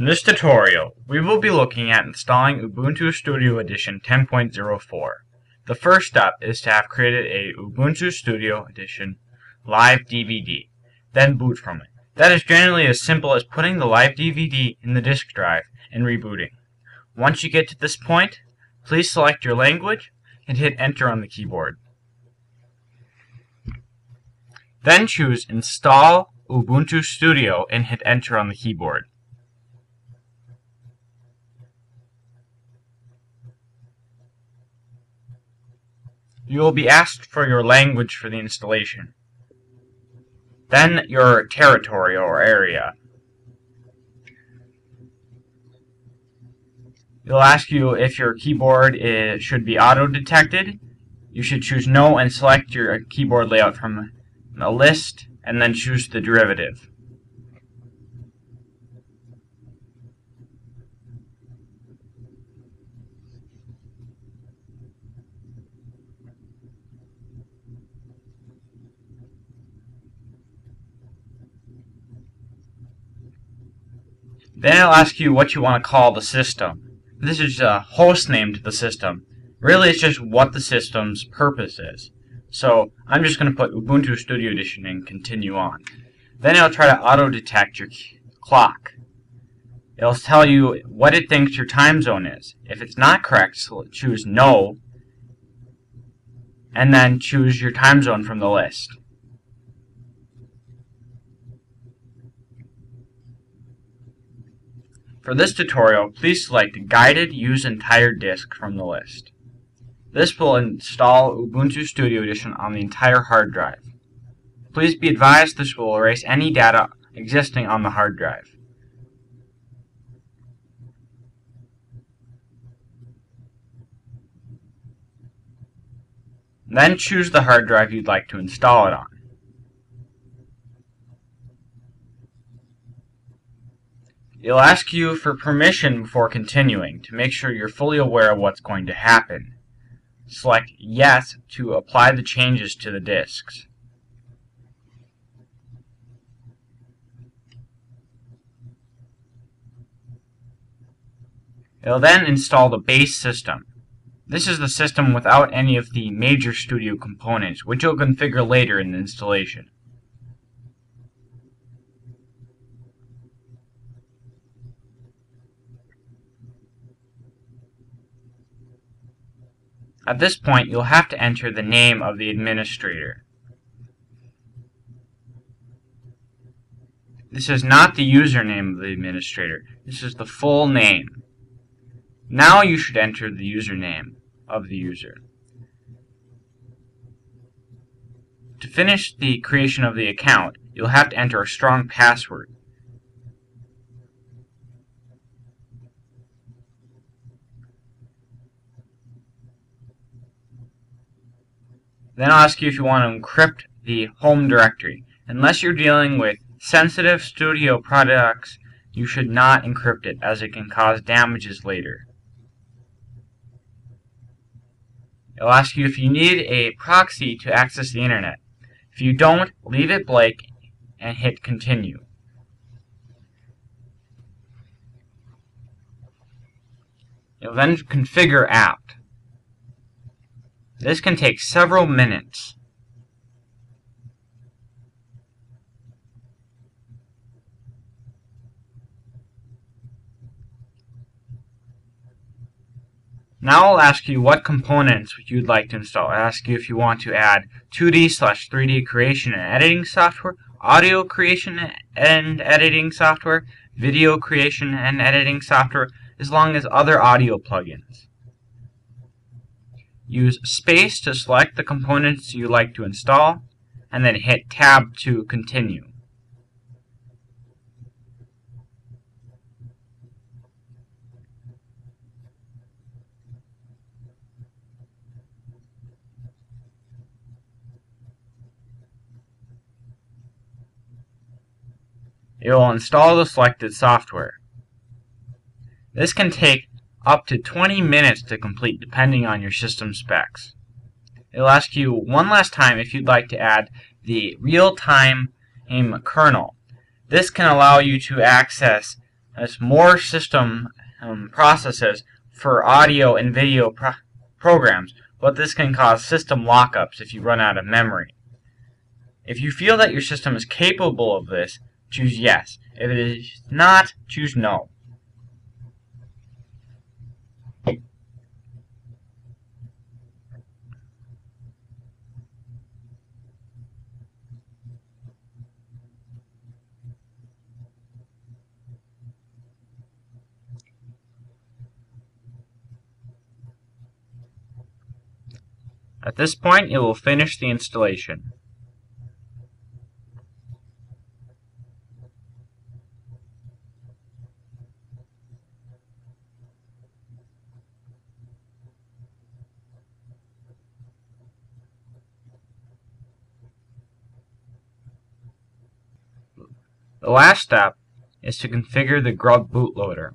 In this tutorial, we will be looking at installing Ubuntu Studio Edition 10.04. The first step is to have created a Ubuntu Studio Edition live DVD, then boot from it. That is generally as simple as putting the live DVD in the disk drive and rebooting. Once you get to this point, please select your language and hit Enter on the keyboard. Then choose Install Ubuntu Studio and hit Enter on the keyboard. You will be asked for your language for the installation. Then your territory or area. It'll ask you if your keyboard should be auto-detected. You should choose No and select your keyboard layout from a list and then choose the derivative. Then it'll ask you what you want to call the system. This is a host name to the system. Really, it's just what the system's purpose is. So I'm just going to put Ubuntu Studio Edition and continue on. Then it'll try to auto-detect your clock. It'll tell you what it thinks your time zone is. If it's not correct, choose No, and then choose your time zone from the list. For this tutorial, please select Guided Use Entire Disk from the list. This will install Ubuntu Studio Edition on the entire hard drive. Please be advised this will erase any data existing on the hard drive. Then choose the hard drive you'd like to install it on. It'll ask you for permission before continuing to make sure you're fully aware of what's going to happen. Select Yes to apply the changes to the disks. It'll then install the base system. This is the system without any of the major studio components, which you'll configure later in the installation. At this point, you'll have to enter the name of the administrator. This is not the username of the administrator. This is the full name. Now you should enter the username of the user. To finish the creation of the account, you'll have to enter a strong password. Then I'll ask you if you want to encrypt the home directory. Unless you're dealing with sensitive studio products, you should not encrypt it, as it can cause damages later. It'll ask you if you need a proxy to access the internet. If you don't, leave it blank and hit Continue. You'll then configure apt. This can take several minutes. Now I'll ask you what components you'd like to install. I'll ask you if you want to add 2D/3D creation and editing software, audio creation and editing software, video creation and editing software, as long as other audio plugins. Use space to select the components you like to install, and then hit Tab to continue. It will install the selected software. This can take up to 20 minutes to complete depending on your system specs. It'll ask you one last time if you'd like to add the real-time kernel. This can allow you to access has more system processes for audio and video programs, but this can cause system lockups if you run out of memory. If you feel that your system is capable of this, choose yes. If it is not, choose no. At this point, it will finish the installation. The last step is to configure the grub bootloader.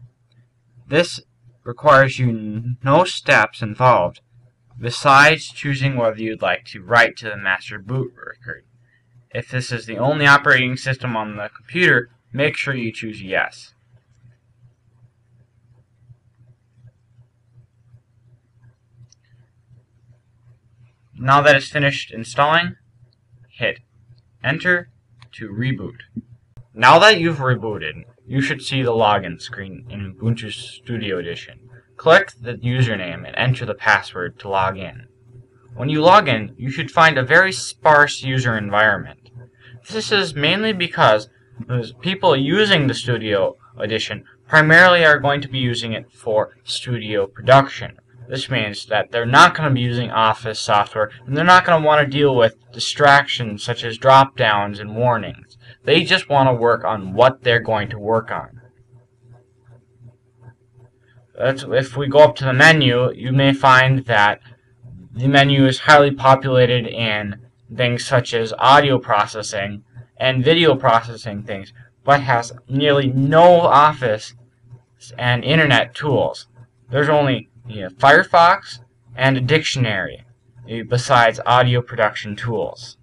This requires you no steps involved, besides choosing whether you'd like to write to the master boot record. If this is the only operating system on the computer, make sure you choose yes. Now that it's finished installing, hit Enter to reboot. Now that you've rebooted, you should see the login screen in Ubuntu Studio Edition. Click the username and enter the password to log in. When you log in, you should find a very sparse user environment. This is mainly because those people using the Studio Edition primarily are going to be using it for studio production. This means that they're not going to be using Office software, and they're not going to want to deal with distractions such as drop-downs and warnings. They just want to work on what they're going to work on. If we go up to the menu, you may find that the menu is highly populated in things such as audio processing and video processing things, but has nearly no Office and Internet tools. There's only Firefox and a dictionary, besides audio production tools.